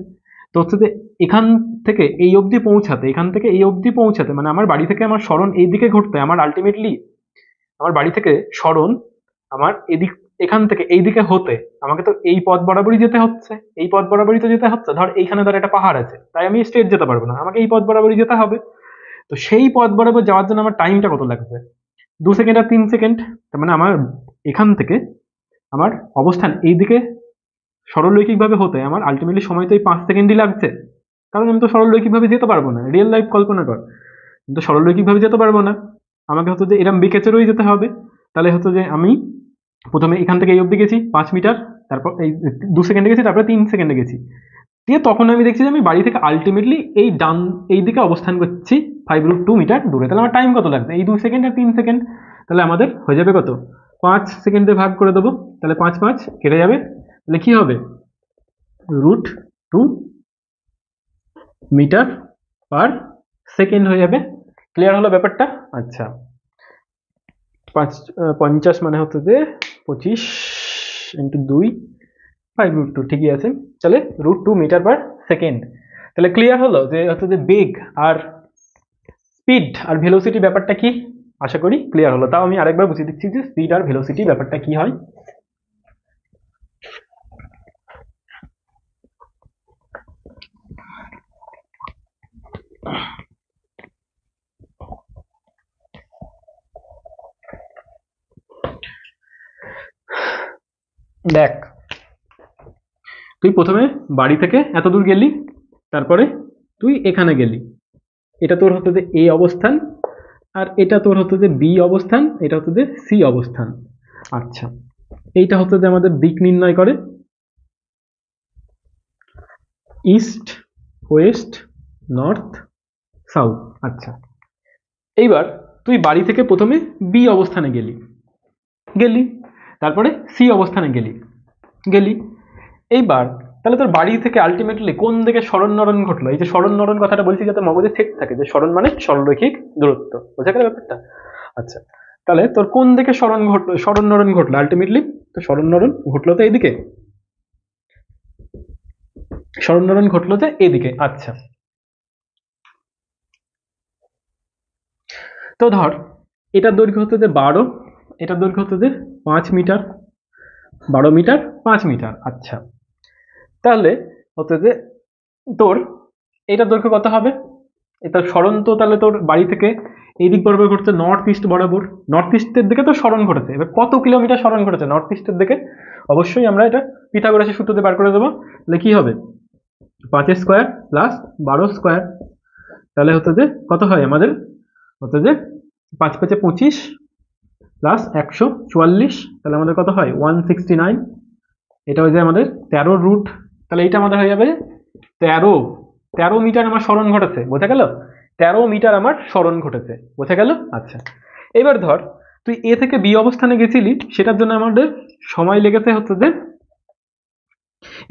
তো হচ্ছে যে এখান থেকে এই অবধি পৌঁছাতে, এখান থেকে এই অবধি পৌঁছাতে, মানে আমার বাড়ি থেকে আমার স্মরণ এই দিকে ঘটতে, আমার আলটিমেটলি আমার বাড়ি থেকে স্মরণ আমার এদিক, এখান থেকে এই দিকে হতে আমাকে তো এই পথ বরাবরই যেতে হচ্ছে, এই পথ বরাবরই তো যেতে হচ্ছে। ধর এইখানে ধর একটা পাহাড় আছে, তাই আমি স্ট্রেট যেতে পারবো না, আমাকে এই পথ বরাবরই যেতে হবে। তো সেই পথ বরাবর যাওয়ার জন্য আমার টাইমটা কত লাগবে? 2 সেকেন্ড আর 3 সেকেন্ড। তার মানে আমার এখান থেকে আমার অবস্থান এইদিকে সরলরৈখিকভাবে হতে আমার আলটিমেটলি সময় তো এই 5 সেকেন্ডই লাগছে, কারণ আমি তো সরলরৈখিকভাবে যেতে পারবো না। রিয়েল লাইফ কল্পনা কর, কিন্তু সরলরৈখিকভাবে যেতে পারবো না, আমাকে হতো যে এরম বিকেচেরই যেতে হবে। তাহলে হতো যে আমি প্রথমে এখান থেকে এই অবধি গেছি 5 মিটার, তারপর এই 2 সেকেন্ডে গেছি, তারপরে 3 সেকেন্ডে গেছি, দিয়ে তখন আমি দেখছি যে আমি বাড়ি থেকে আলটিমেটলি এই ডান এই দিকে অবস্থান করছি 5√2 মিটার দূরে। তাহলে আমার টাইম কত লাগবে? এই 2 সেকেন্ড আর 3 সেকেন্ড। তাহলে আমাদের হয়ে যাবে কত? 5 সেকেন্ডে ভাগ করে দেবো, তাহলে 5 5 কেটে যাবে, তাহলে কি হবে? √2 মিটার পার সেকেন্ড হয়ে যাবে। ক্লিয়ার হলো ব্যাপারটা? আচ্ছা, 50 মানে হচ্ছে যে 25 ইন্টু 2 5√2, ঠিকই আছে। তাহলে √2 মিটার পার সেকেন্ড। তাহলে ক্লিয়ার হলো যে হচ্ছে যে বেগ আর স্পিড আর ভেলোসিটি ব্যাপারটা কি? আশা করি ক্লিয়ার হলো। তাও আমি আরেকবার বুঝিয়ে দিচ্ছি যে স্পিড আর ভেলোসিটি ব্যাপারটা কি হয়। দেখ, তুই প্রথমে বাড়ি থেকে এত দূর গেলি, তারপরে তুই এখানে গেলি, এটা তোর হচ্ছে যে এ অবস্থান, আর এটা তোর হচ্ছে যে বি অবস্থান, এটা হচ্ছে যে সি অবস্থান। আচ্ছা, এইটা হচ্ছে যে আমাদের দিক নির্ণয় করে, ইস্ট, ওয়েস্ট, নর্থ, সাউথ। আচ্ছা, এইবার তুই বাড়ি থেকে প্রথমে বি অবস্থানে গেলি, তারপরে সি অবস্থানে গেলি। এইবার তাহলে তোর বাড়ি থেকে আলটিমেটলি কোন দিকে সরণ নরণ ঘটলো? এই যে সরণ নরণ কথাটা বলছি যাতে মগজে ঠিক থাকে, যে সরণ মানে সরলরৈখিক দূরত্ব, বোঝা গেল ব্যাপারটা? আচ্ছা, তাহলে তোর কোন দিকে সরণ নরণ ঘটলো আলটিমেটলি? তো সরণ নরণ ঘটলো তো এইদিকে, সরণ নরণ ঘটলো যে এইদিকে। আচ্ছা, তো ধর এটার দৈর্ঘ্য হচ্ছে যে 12, এটার দৈর্ঘ্য হচ্ছে যে 5 মিটার, 12 মিটার 5 মিটার। আচ্ছা, তাহলে হচ্ছে যে তোর এটার দৈর্ঘ্য কত হবে? এটা সরণ তো তাহলে তোর বাড়ি থেকে এই দিক বরাবর ঘটছে নর্থ ইস্ট বরাবর, নর্থ ইস্টের দিকে তো সরণ ঘটেছে। এবার কত কিলোমিটার সরণ ঘটেছে নর্থ ইস্টের দিকে? অবশ্যই আমরা এটা পিথাগোরাসের সূত্রতে বার করে দেবো। তাহলে কি হবে? 5 স্কোয়ার প্লাস 12 স্কোয়ার, তাহলে হচ্ছে যে কত হয় আমাদের? হচ্ছে যে 5 5 25 প্লাস 144, তাহলে আমাদের কত হয়? 169। এটা হয়ে যায় আমাদের 13 রুট। তাহলে এইটা আমাদের হয়ে যাবে 13 মিটার আমার সরণ ঘটেছে, বোঝা গেল? 13 মিটার আমার সরণ ঘটেছে, বোঝা গেল? আচ্ছা, এবার ধর তুই এ থেকে বি অবস্থানে গেছিলি, সেটার জন্য আমাদের সময় লেগেছে হচ্ছে যে,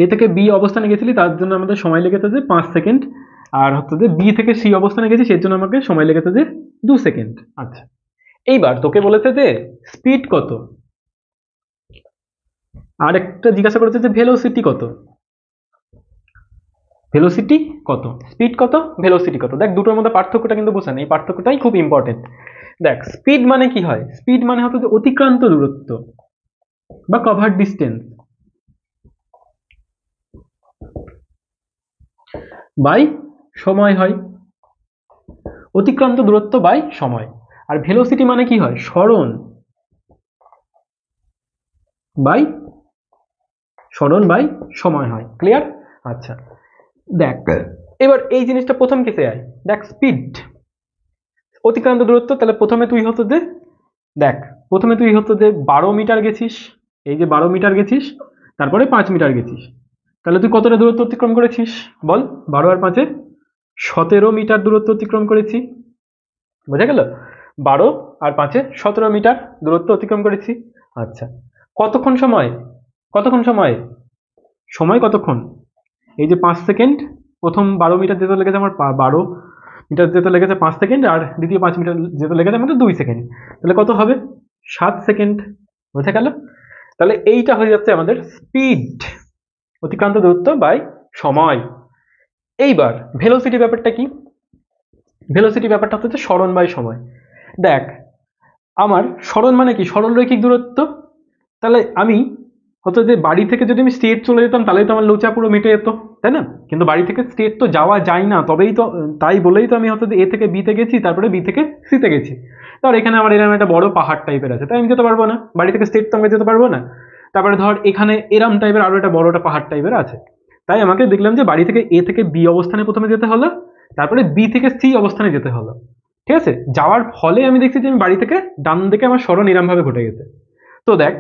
এ থেকে বি অবস্থানে গেছিলি তার জন্য আমাদের সময় লেগেছে যে 5 সেকেন্ড, আর হচ্ছে যে বি থেকে সি অবস্থানে গেছি সের জন্য আমাকে সময় লেগেছে যে 2 সেকেন্ড। আচ্ছা, এইবার তোকে বলেছে যে স্পিড কত, আর একটা জিজ্ঞাসা করেছে যে ভেলোসিটি কত। ভেলোসিটি কত, স্পিড কত, ভেলোসিটি কত। দেখ, দুটোর মধ্যে পার্থক্যটা কিন্তু বোঝেন, এই পার্থক্যটাই খুব ইম্পর্টেন্ট। দেখ, স্পিড মানে কি হয়? স্পিড মানে হচ্ছে যে অতিক্রান্ত দূরত্ব বা কভার ডিস্টেন্স বাই সময় হয়, অতিক্রান্ত দূরত্ব বাই সময়। আর ভেলোসিটি মানে কি হয়? সরণ বাই সময় হয়। ক্লিয়ার? আচ্ছা, দেখ এবার এই জিনিসটা প্রথম কেসে আয়। দেখ, স্পিড অতিক্রান্ত দূরত্ব, তাহলে প্রথমে তুই হতো যে, দেখ প্রথমে তুই হতো যে 12 মিটার গেছিস, এই যে 12 মিটার গেছিস, তারপরে 5 মিটার গেছিস, তাহলে তুই কতটা দূরত্ব অতিক্রম করেছিস বল? 12 আর 5-এ 17 মিটার দূরত্ব অতিক্রম করেছি, বোঝা গেল? 12 আর 5-এ 17 মিটার দূরত্ব অতিক্রম করেছি। আচ্ছা, কতক্ষণ সময় সময় কতক্ষণ? এই যে 5 সেকেন্ড, প্রথম 12 মিটার যেতে লেগেছে আমার 12 মিটার যেতে লেগেছে 5 সেকেন্ড, আর দ্বিতীয় 5 মিটার যেতে লেগেছে আমাদের 2 সেকেন্ড, তাহলে কত হবে? 7 সেকেন্ড, বোঝা গেল? তাহলে এইটা হয়ে যাচ্ছে আমাদের স্পিড, অতিক্রান্ত দূরত্ব বাই সময়। এইবার ভেলোসিটি ব্যাপারটা কি? ভেলোসিটি ব্যাপারটা হচ্ছে সরণ বাই সময়। দেখ, আমার সরণ মানে কি? সরলরৈখিক দূরত্ব। তাহলে আমি হতো যে বাড়ি থেকে যদি আমি স্টেট চলে যেতাম তাহলেই তো আমার লোচা পুরো মিটে যেত, তাই না? কিন্তু বাড়ি থেকে স্টেট তো যাওয়া যায় না, তবেই তো, তাই বলেই তো আমি হতো যে এ থেকে বিতে গেছি, তারপরে বি থেকে সিতে গেছি। ধর এখানে আমার এরকম একটা বড় পাহাড় টাইপের আছে, তাই আমি যেতে পারবো না, বাড়ি থেকে স্টেট তো আমি যেতে পারবো না। তারপরে ধর এখানে এরম টাইপের আরো একটা বড় একটা পাহাড় টাইপের আছে, তাই আমাকে দেখলাম যে বাড়ি থেকে এ থেকে বি অবস্থানে প্রথমে যেতে হলো, তারপরে বি থেকে সি অবস্থানে যেতে হলো। ঠিক আছে, যাওয়ার ফলে আমি দেখছি যে আমি বাড়ি থেকে ডান দিকে আমার সরণ এরমভাবে ঘটে গেছে। তো দেখ,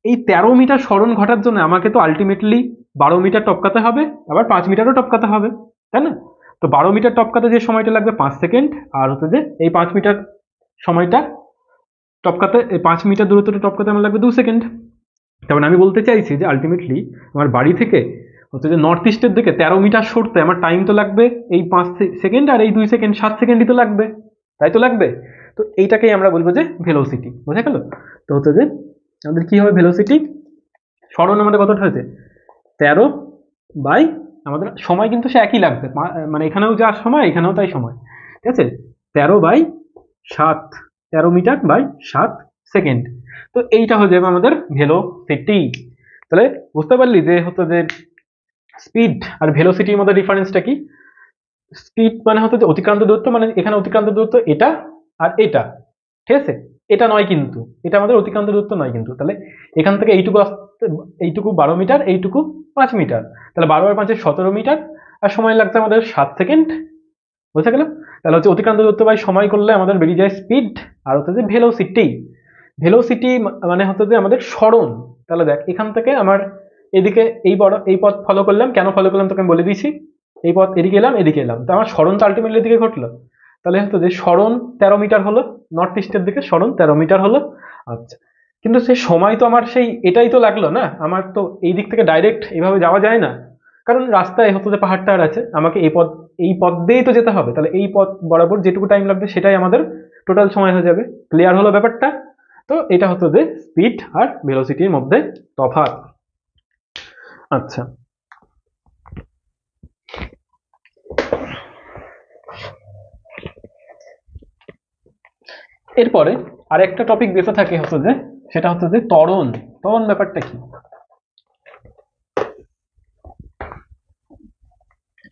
এই 13 মিটার সরণ ঘটার জন্য আমাকে তো আলটিমেটলি 12 মিটার টপকাতে হবে, আবার 5 মিটারও টপকাতে হবে, তাই না? তো 12 মিটার টপকাতে যে সময়টা লাগবে 5 সেকেন্ড, আর হচ্ছে যে এই 5 মিটার সময়টা টপকাতে, 5 মিটার দূরত্বটা টপকাতে আমার লাগবে 2 সেকেন্ড। তার মানে আমি বলতে চাইছি যে আলটিমেটলি আমার বাড়ি থেকে হচ্ছে যে নর্থ ইস্টের দিকে 13 মিটার সরতে আমার টাইম তো লাগবে এই 5 সেকেন্ড, আর এই 2 সেকেন্ড, 7 সেকেন্ডই তো লাগবে, তাই তো লাগবে। তো এইটাকেই আমরা বলবো যে ভেলোসিটি, বোঝা গেল? তো হচ্ছে যে আমাদের কি হবে ভেলোসিটি, সরণ আমাদের কতটা হয়েছে 13 বাই, আমাদের সময় কিন্তু সে একই লাগবে, মানে এখানেও যা সময় এখানেও তাই সময়, ঠিক আছে, 13/7, 13 মিটার বাই 7 সেকেন্ড। তো এইটা হয়ে যাবে আমাদের ভেলোসিটি। তাহলে বুঝতে পারলি যে হতো যে স্পিড আর ভেলোসিটির মধ্যে ডিফারেন্সটা কি। স্পিড মানে হতো যে অতিক্রান্ত দূরত্ব, মানে এখানে অতিক্রান্ত দূরত্ব এটা আর এটা, ঠিক আছে, এটা নয় কিন্তু, এটা আমাদের অতিক্রান্ত দূরত্ব নয় কিন্তু। তাহলে এখান থেকে এইটুকু আসতে, এইটুকু 12 মিটার, এইটুকু 5 মিটার, তাহলে 12 আর 5 17 মিটার, আর সময় লাগছে আমাদের 7 সেকেন্ড, বুঝতে গেল? তাহলে হচ্ছে অতিক্রান্ত দূরত্ব বাই সময় করলে আমাদের বেরিয়ে যায় স্পিড, আর হচ্ছে যে ভেলোসিটি। ভেলোসিটি মানে হচ্ছে যে আমাদের সরণ। তাহলে দেখ এখান থেকে আমার এদিকে এই পথ ফলো করলাম, কেন ফলো করলাম তোকে আমি বলে দিয়েছি, এই পথ এদিকে এলাম এদিকে এলাম, তো আমার সরণ তো আলটিমেটলি এদিকে ঘটলো। তাহলে হতো যে সরণ 13 মিটার হলো, নর্থ ইস্টের দিকে সরণ 13 মিটার হলো। আচ্ছা, কিন্তু সেই সময় তো আমার সেই এটাই তো লাগলো না, আমার তো এই দিক থেকে ডাইরেক্ট এইভাবে যাওয়া যায় না, কারণ রাস্তায় হতো যে পাহাড় টাহাড় আছে, আমাকে এই পথ দিয়েই তো যেতে হবে। তাহলে এই পথ বরাবর যেটুকু টাইম লাগবে সেটাই আমাদের টোটাল সময় হয়ে যাবে। ক্লিয়ার হলো ব্যাপারটা? তো এটা হতো যে স্পিড আর ভেলোসিটির মধ্যে তফাৎ। আচ্ছা, এরপরে আরেকটা টপিক বেঁচে থাকে হতো যে, সেটা হচ্ছে যে ত্বরণ। ত্বরণ ব্যাপারটা কি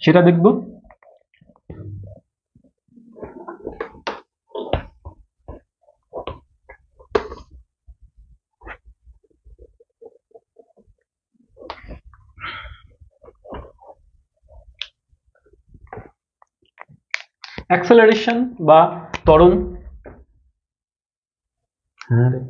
সেটা দেখবো। অ্যাক্সেলারেশন বা ত্বরণ, হ্যাঁ রে,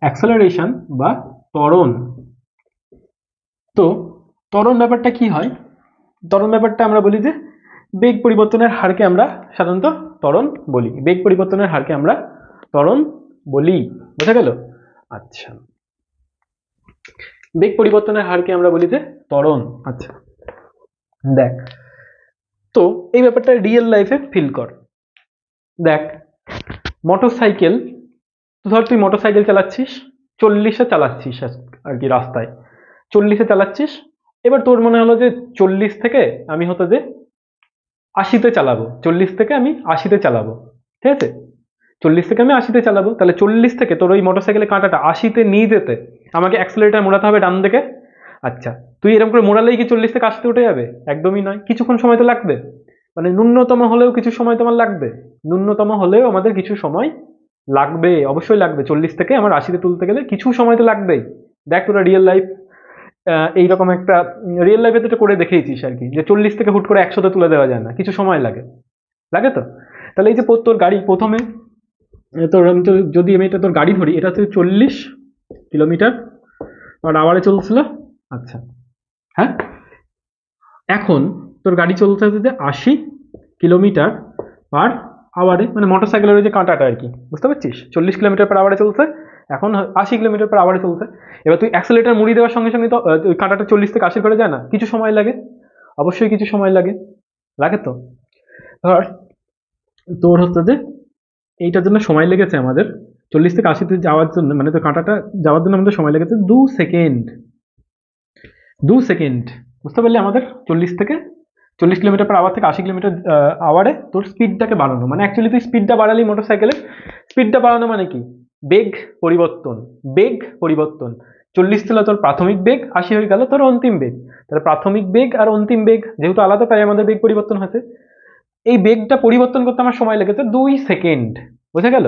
অ্যাক্সেলারেশন বা ত্বরণ। তো ত্বরণ ব্যাপারটা কি হয়, ত্বরণ ব্যাপারটা আমরা বলি যে বেগ পরিবর্তনের হারকে আমরা সাধারণত ত্বরণ বলি, বেগ পরিবর্তনের হারকে আমরা ত্বরণ বলি, বোঝা গেল? আচ্ছা, বেগ পরিবর্তনের হারকে আমরা বলি যে ত্বরণ। আচ্ছা দেখ, তো এই ব্যাপারটা রিয়েল লাইফে ফিল কর। দেখ মোটর সাইকেল, ধর তুই মোটর সাইকেল চালাচ্ছিস, 40-এ চালাচ্ছিস আর কি, রাস্তায় 40-এ চালাচ্ছিস। এবার তোর মনে হলো যে 40 থেকে আমি হতো যে 80-তে চালাবো, 40 থেকে আমি 80-তে চালাবো, ঠিক আছে, 40 থেকে আমি 80-তে চালাবো। তাহলে 40 থেকে তোর ওই মোটর সাইকেলের কাঁটাটা 80-তে নিয়ে যেতে আমাকে অ্যাক্সেলারেটর মোড়াতে হবে ডান দিকে। আচ্ছা, তুই এরকম করে মোড়ালেই কি 40 থেকে 80-তে উঠে যাবে? একদমই নয়, কিছুক্ষণ সময় তো লাগবে, মানে ন্যূনতম হলেও কিছু সময় তোমার লাগবে, ন্যূনতম হলেও আমাদের কিছু সময় লাগবে, অবশ্যই লাগবে। 40 থেকে আমার 80-তে তুলতে গেলে কিছু সময় তো লাগবেই। দেখ তোরা রিয়েল লাইফ, এইরকম একটা রিয়েল লাইফে তো এটা করে দেখেইছিস আর কি, যে 40 থেকে হুট করে 100-তে তুলে দেওয়া যায় না, কিছু সময় লাগে, লাগে তো। তাহলে এই যে তোর গাড়ি প্রথমে, তোর আমি তো যদি আমি এটা তোর গাড়ি ধরি, এটা হচ্ছে 40 কিলোমিটার আর আওয়ারে চলছিল। আচ্ছা, হ্যাঁ, এখন তোর গাড়ি চলতে হচ্ছে যে 80 কিলোমিটার পার আওয়ারে, মানে মোটর সাইকেলের ওই যে কাঁটাটা আর কি, বুঝতে পারছিস? 40 কিলোমিটার পার আওয়ারে চলছে, এখন 80 কিলোমিটার পার আওয়ারে চলছে। এবার তুই অ্যাক্সেলেটার মুড়ি দেওয়ার সঙ্গে সঙ্গে তো ওই কাঁটাটা 40 থেকে 80 করে যায় না, কিছু সময় লাগে, অবশ্যই কিছু সময় লাগে, লাগে তো। ধর তোর হচ্ছে যে এইটার জন্য সময় লেগেছে আমাদের 40 থেকে 80-তে যাওয়ার জন্য, মানে তো কাঁটাটা যাওয়ার জন্য আমাদের সময় লেগেছে 2 সেকেন্ড, 2 সেকেন্ড, বুঝতে পারলে? আমাদের 40 থেকে 40 কিলোমিটার/আওয়ার থেকে 80 কিলোমিটার/আওয়ারে তোর স্পিডটাকে বাড়ানো, মানে অ্যাকচুয়ালি তুই স্পিডটা বাড়ালি মোটরসাইকেলের, স্পিডটা বাড়ানো মানে কি, বেগ পরিবর্তন, বেগ পরিবর্তন। 40 ছিল তোর প্রাথমিক বেগ, 80 হয়ে গেল তোর অন্তিম বেগ। তাহলে প্রাথমিক বেগ আর অন্তিম বেগ যেহেতু আলাদা, তাই আমাদের বেগ পরিবর্তন হয়েছে। এই বেগটা পরিবর্তন করতে আমার সময় লেগেছে 2 সেকেন্ড, বোঝা গেল?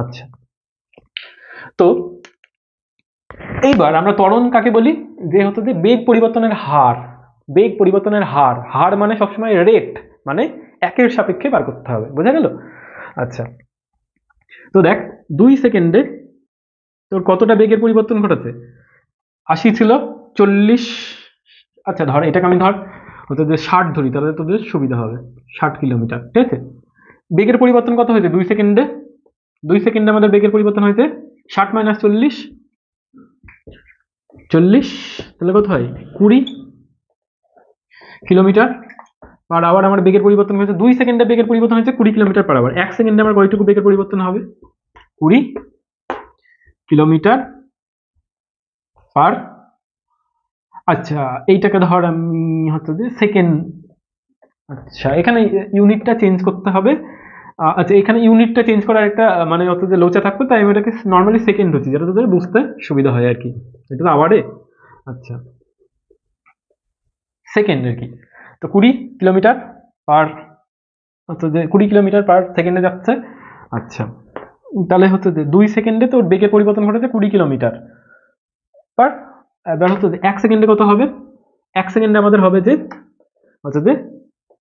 আচ্ছা, তো এইবার আমরা ত্বরণ কাকে বলি, যে হচ্ছে যে বেগ পরিবর্তনের হার। বেগ পরিবর্তনের হার, হার মানে সবসময় রেট, মানে একের সাপেক্ষে বার করতে হবে, বোঝা গেল? আচ্ছা, তো দেখ 2 সেকেন্ডে তোর কতটা বেগের পরিবর্তন ঘটেছে? 80 ছিল, 40, আচ্ছা ধর এটাকে আমি ধর হচ্ছে যে 60 ধরি, তাহলে তোদের সুবিধা হবে। 60 কিলোমিটার, ঠিক আছে? বেগের পরিবর্তন কত হয়েছে 2 সেকেন্ডে? 2 সেকেন্ডে আমাদের বেগের পরিবর্তন হয়েছে 60 মাইনাস 40, 40, তাহলে কত হয় 20 কিলোমিটার/আওয়ার আমার বেগের পরিবর্তন হয়েছে। 2 সেকেন্ডে বেগের পরিবর্তন হয়েছে 20 কিলোমিটার/আওয়ার। 1 সেকেন্ডে আমার কয়টুকু বেগের পরিবর্তন হবে? 20 কিলোমিটার পার, আচ্ছা এইটাকে ধর আমি হচ্ছে যে সেকেন্ড, আচ্ছা এখানে ইউনিটটা চেঞ্জ করতে হবে। আচ্ছা এখানে ইউনিটটা চেঞ্জ করার একটা মানে হচ্ছে যে লোচা থাকতো, তাই আমি এটাকে নর্মালি সেকেন্ড হচ্ছে, যেটা তোদের বুঝতে সুবিধা হয় আর কি। এটা তো আওয়ারে, আচ্ছা সেকেন্ড আর কি। তো 20 কিলোমিটার পার, হচ্ছে যে 20 কিলোমিটার পার সেকেন্ডে যাচ্ছে। আচ্ছা, তাহলে হচ্ছে যে 2 সেকেন্ডে তোর বেগের পরিবর্তন ঘটেছে 20 কিলোমিটার পার, এবার হচ্ছে যে 1 সেকেন্ডে কত হবে? 1 সেকেন্ডে আমাদের হবে যে হচ্ছে যে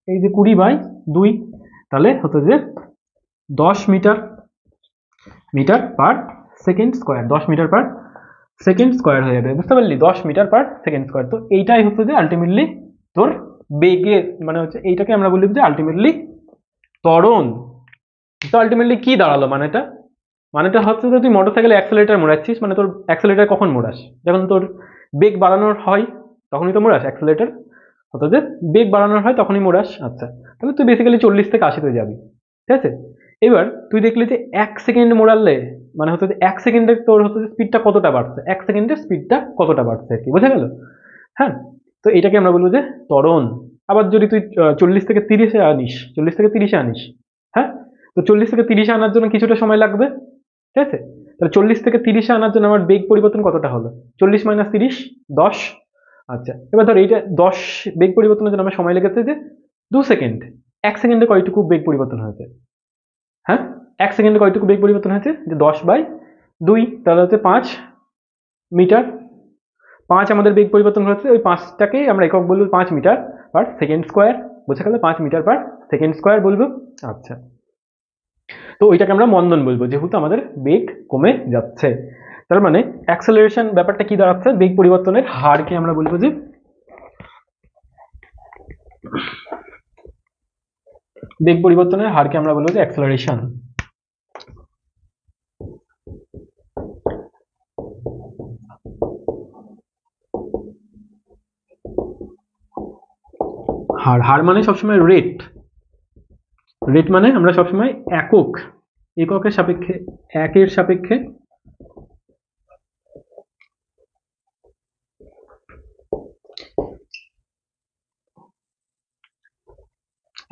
এই যে 20/2, তাহলে হচ্ছে যে 10 metre per second square, 10 metre per second square হয়ে যাবে, বুঝতে পারলি? 10 মিটার পার সেকেন্ড স্কোয়ার। তো এইটাই হচ্ছে যে আলটিমেটলি তোর বেগের, মানে হচ্ছে এইটাকে আমরা বলি যে আলটিমেটলি ত্বরণ। তো আলটিমেটলি কি দাঁড়ালো মানেটা? মানেটা হচ্ছে যে তুই মোটরসাইকেলে অ্যাক্সেলেরেটর মোড়াচ্ছিস, মানে তোর অ্যাক্সেলেরেটর কখন মোড়াস? যখন তোর বেগ বাড়ানোর হয় তখনই তো মোড়াস অ্যাক্সেলেরেটর, অর্থাৎ যে বেগ বাড়ানোর হয় তখনই মোড়াস। আচ্ছা, তাহলে তুই বেসিক্যালি 40 থেকে 80 তে যাবি, ঠিক আছে? এবার তুই দেখলি যে 1 সেকেন্ড মোড়ালে মানে হচ্ছে যে 1 সেকেন্ডে তোর হচ্ছে যে স্পিডটা কতটা বাড়ছে, 1 সেকেন্ডের স্পিডটা কতটা বাড়ছে আর কি, বোঝা গেল? হ্যাঁ, তো এটাকে আমরা বলবো যে ত্বরণ। আবার যদি তুই 40 থেকে 30-এ আনিস, 40 থেকে 30-এ আনিস, হ্যাঁ, তো 40 থেকে 30-এ আনার জন্য কিছুটা সময় লাগবে, ঠিক আছে? তাহলে 40 থেকে 30-এ আনার জন্য আমার বেগ পরিবর্তন কতটা হলো? 40 মাইনাস 30, 10। আচ্ছা, এবার ধর এইটা 10 বেগ পরিবর্তনের জন্য আমার সময় লেগেছে যে 2 সেকেন্ড। 1 সেকেন্ডে কয়টুকু বেগ পরিবর্তন হয়েছে? হ্যাঁ, 1 সেকেন্ডে কয়টুকু বেগ পরিবর্তন হয়েছে? যে 10/2, তাহলে হচ্ছে 5 মিটার। 5 আমাদের বেগ পরিবর্তন হচ্ছে, ওই 5টাকে আমরা একক বলবো 5 মিটার পার সেকেন্ড স্কোয়ার, বোঝা গেল? 5 মিটার পার সেকেন্ড স্কোয়ার বলবো। আচ্ছা, তো ওইটাকে আমরা মন্দন বলবো, যেহেতু আমাদের বেগ কমে যাচ্ছে। তার মানে অ্যাক্সেলারেশন ব্যাপারটা কি দাঁড়াচ্ছে? বেগ পরিবর্তনের হারকে আমরা বলবো যে বেগ পরিবর্তনের হারকে আমরা বলবো যে অ্যাক্সেলারেশন। হার, হার মানে সবসময় রেট, রেট মানে আমরা সবসময় একক, এককের সাপেক্ষে, একের সাপেক্ষে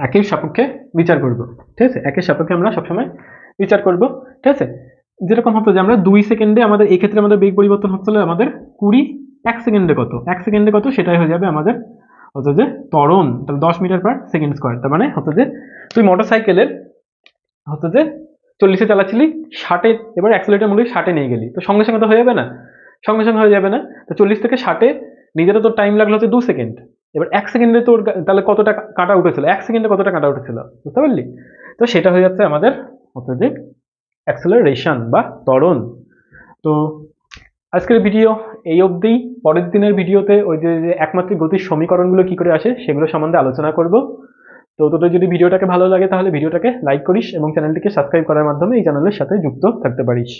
একের সাপেক্ষে বিচার করব, ঠিক আছে? একের সাপেক্ষে আমরা সবসময় বিচার করব, ঠিক আছে? যেরকম হতো যে আমরা 2 সেকেন্ডে আমাদের এই ক্ষেত্রে আমাদের বেগ পরিবর্তন হচ্ছিল আমাদের 20, 1 সেকেন্ডে কত? 1 সেকেন্ডে কত সেটাই হয়ে যাবে আমাদের হচ্ছে যে ত্বরণ। তাহলে 10 মিটার পার সেকেন্ড স্কোয়ার। তার মানে হচ্ছে যে তুই মোটরসাইকেলের হচ্ছে যে 40-এ চালাচ্ছিলি, 60-এ এবার অ্যাক্সেলেরেটর মুড়ে 60-এ নিয়ে গেলি, তো সঙ্গে সঙ্গে তো হয়ে যাবে না, সঙ্গে সঙ্গে হয়ে যাবে না। তো 40 থেকে 60-এ নিজেরা তোর টাইম লাগলো হচ্ছে 2 সেকেন্ড। এবার 1 সেকেন্ডে তোর তাহলে কতটা কাটা উঠেছিল? 1 সেকেন্ডে কতটা কাটা উঠেছিল, বুঝতে পারলি? তো সেটা হয়ে যাচ্ছে আমাদের হচ্ছে যে অ্যাক্সেলারেশন বা ত্বরণ। তো আজকের ভিডিও এই অবধিই। পরের দিনের ভিডিওতে ওই যে একমাত্রিক গতির সমীকরণগুলো কি করে আসে সেগুলো সম্বন্ধে আলোচনা করব। তো তোদের যদি ভিডিওটাকে ভালো লাগে তাহলে ভিডিওটাকে লাইক করিস এবং চ্যানেলটিকে সাবস্ক্রাইব করার মাধ্যমে এই চ্যানেলের সাথে যুক্ত থাকতে পারিস।